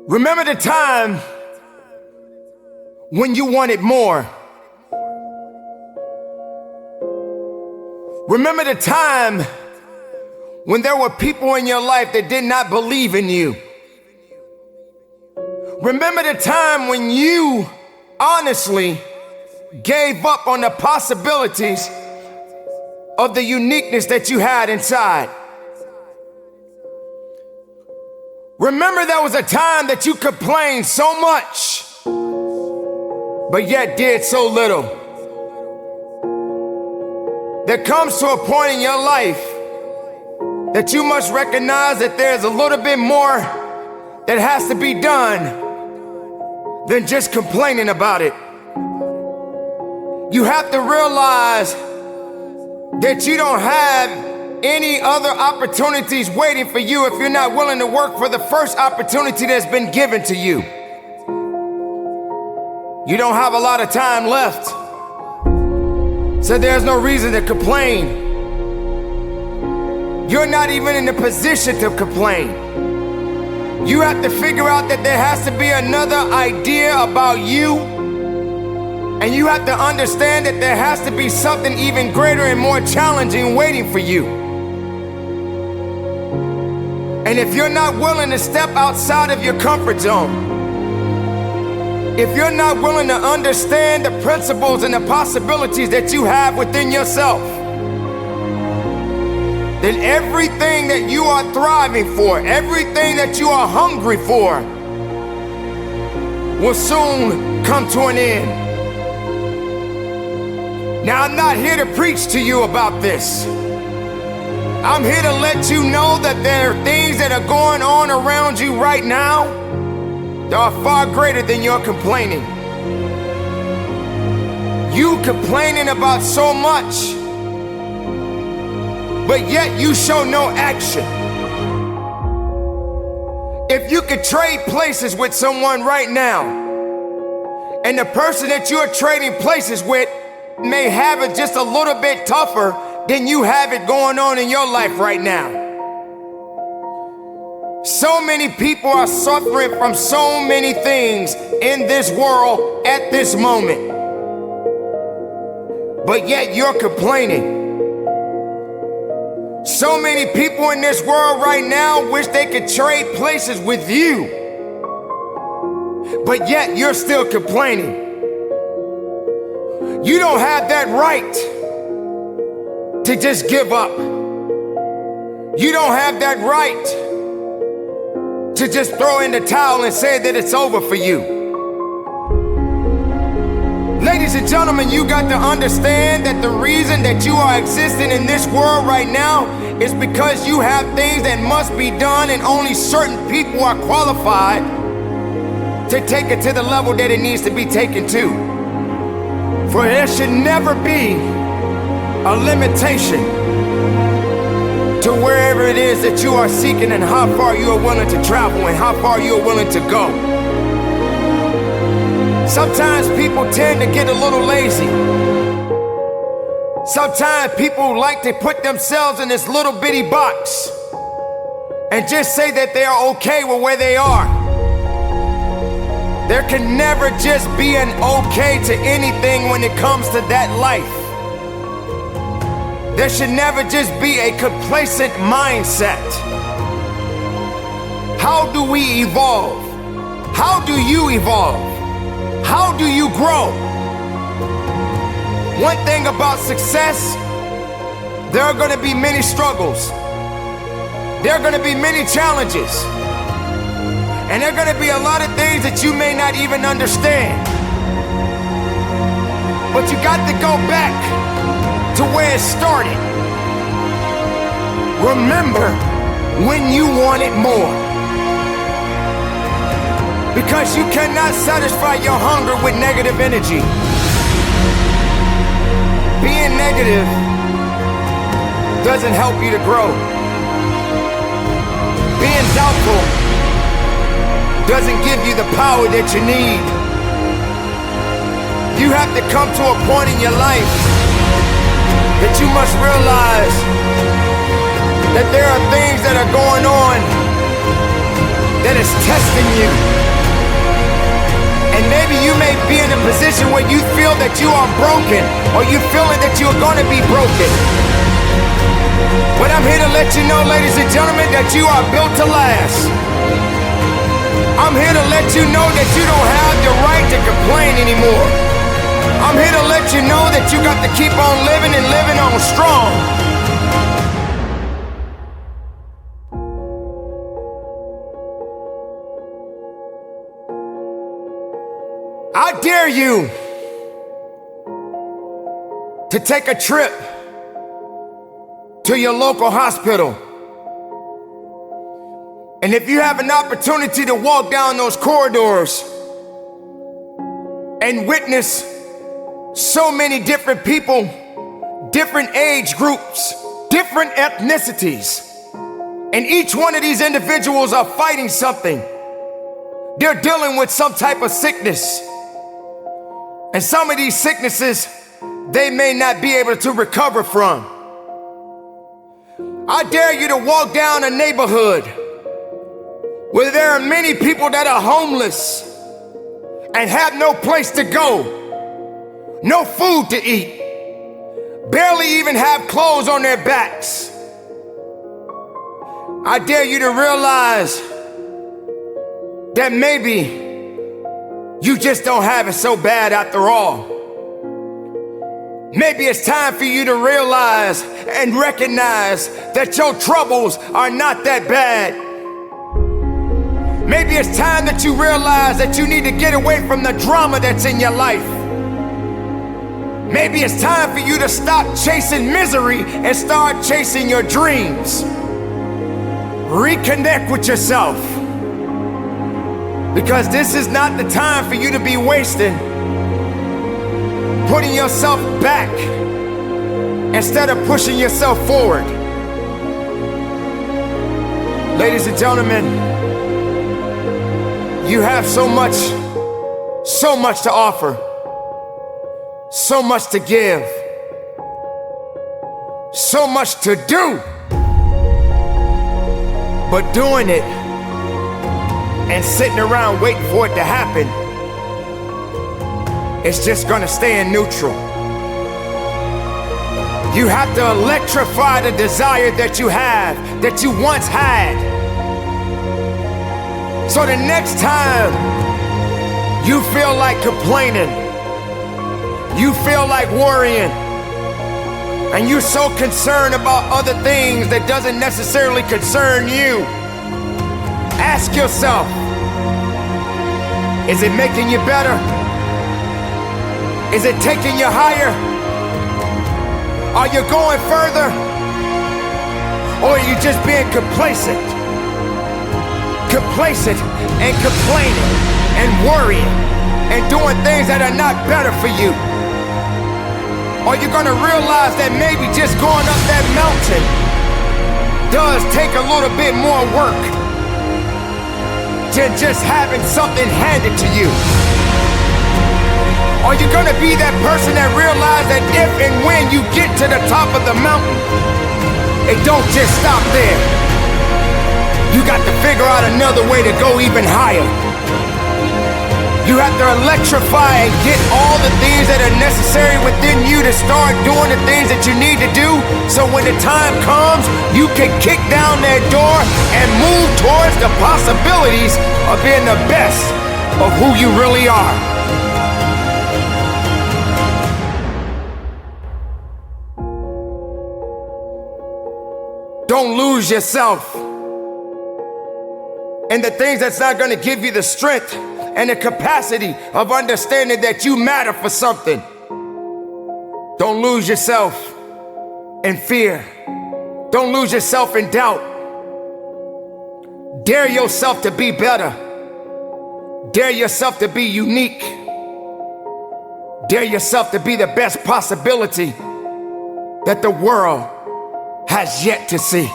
Remember the time when you wanted more. Remember the time when there were people in your life that did not believe in you. Remember the time when you honestly gave up on the possibilities of the uniqueness that you had inside. Remember there was a time that you complained so much, but yet did so little. There comes to a point in your life that you must recognize that there's a little bit more that has to be done than just complaining about it. You have to realize that you don't have any other opportunities waiting for you if you're not willing to work for the first opportunity that's been given to you. You don't have a lot of time left, so there's no reason to complain. You're not even in the position to complain. You have to figure out that there has to be another idea about you, and you have to understand that there has to be something even greater and more challenging waiting for you. And if you're not willing to step outside of your comfort zone, if you're not willing to understand the principles and the possibilities that you have within yourself, then everything that you are thriving for, everything that you are hungry for, will soon come to an end. Now, I'm not here to preach to you about this. I'm here to let you know that there are things that are going on around you right now that are far greater than your complaining. You complaining about so much, but yet you show no action. If you could trade places with someone right now, and the person that you're trading places with may have it just a little bit tougher than you have it going on in your life right now. So many people are suffering from so many things in this world at this moment, but yet you're complaining. So many people in this world right now wish they could trade places with you, but yet you're still complaining. You don't have that right to just give up. You don't have that right to just throw in the towel and say that it's over for you. Ladies and gentlemen, you got to understand that the reason that you are existing in this world right now is because you have things that must be done, and only certain people are qualified to take it to the level that it needs to be taken to. For there should never be a limitation to wherever it is that you are seeking, and how far you are willing to travel, and how far you are willing to go. Sometimes people tend to get a little lazy. Sometimes people like to put themselves in this little bitty box and just say that they are okay with where they are. There can never just be an okay to anything when it comes to that life. There should never just be a complacent mindset. How do we evolve? How do you evolve? How do you grow? One thing about success, there are going to be many struggles. There are going to be many challenges. And there are going to be a lot of things that you may not even understand. But you got to go back to where it started. Remember when you wanted more. Because you cannot satisfy your hunger with negative energy. Being negative doesn't help you to grow. Being doubtful doesn't give you the power that you need. You have to come to a point in your life that you must realize that there are things that are going on that that is testing you. And maybe you may be in a position where you feel that you are broken, or you feeling that you're gonna be broken. But I'm here to let you know, ladies and gentlemen, that you are built to last. I'm here to let you know that you don't have the right to complain anymore. I'm here to let you know that you got to keep on living and living on strong. I dare you to take a trip to your local hospital. And if you have an opportunity to walk down those corridors and witness so many different people, different age groups, different ethnicities, and each one of these individuals are fighting something. They're dealing with some type of sickness. And some of these sicknesses, they may not be able to recover from. I dare you to walk down a neighborhood where there are many people that are homeless and have no place to go, no food to eat, barely even have clothes on their backs. I dare you to realize that maybe you just don't have it so bad after all. Maybe it's time for you to realize and recognize that your troubles are not that bad. Maybe it's time that you realize that you need to get away from the drama that's in your life. Maybe it's time for you to stop chasing misery and start chasing your dreams. Reconnect with yourself. Because this is not the time for you to be wasting, putting yourself back instead of pushing yourself forward. Ladies and gentlemen, you have so much to offer, so much to give, so much to do, but doing it and sitting around waiting for it to happen, it's just gonna stay in neutral. You have to electrify the desire that you have, that you once had. So the next time you feel like complaining, you feel like worrying, and you're so concerned about other things that doesn't necessarily concern you, ask yourself, is it making you better? Is it taking you higher? Are you going further? Or are you just being complacent? Complacent and complaining and worrying and doing things that are not better for you? Are you gonna realize that maybe just going up that mountain does take a little bit more work than just having something handed to you? Are you gonna be that person that realizes that if and when you get to the top of the mountain, it don't just stop there? You got to figure out another way to go even higher. You have to electrify and get all the things that are necessary within you to start doing the things that you need to do, so when the time comes, you can kick down that door and move towards the possibilities of being the best of who you really are. Don't lose yourself in the things that's not going to give you the strength and the capacity of understanding that you matter for something. Don't lose yourself in fear. Don't lose yourself in doubt. Dare yourself to be better. Dare yourself to be unique. Dare yourself to be the best possibility that the world has yet to see.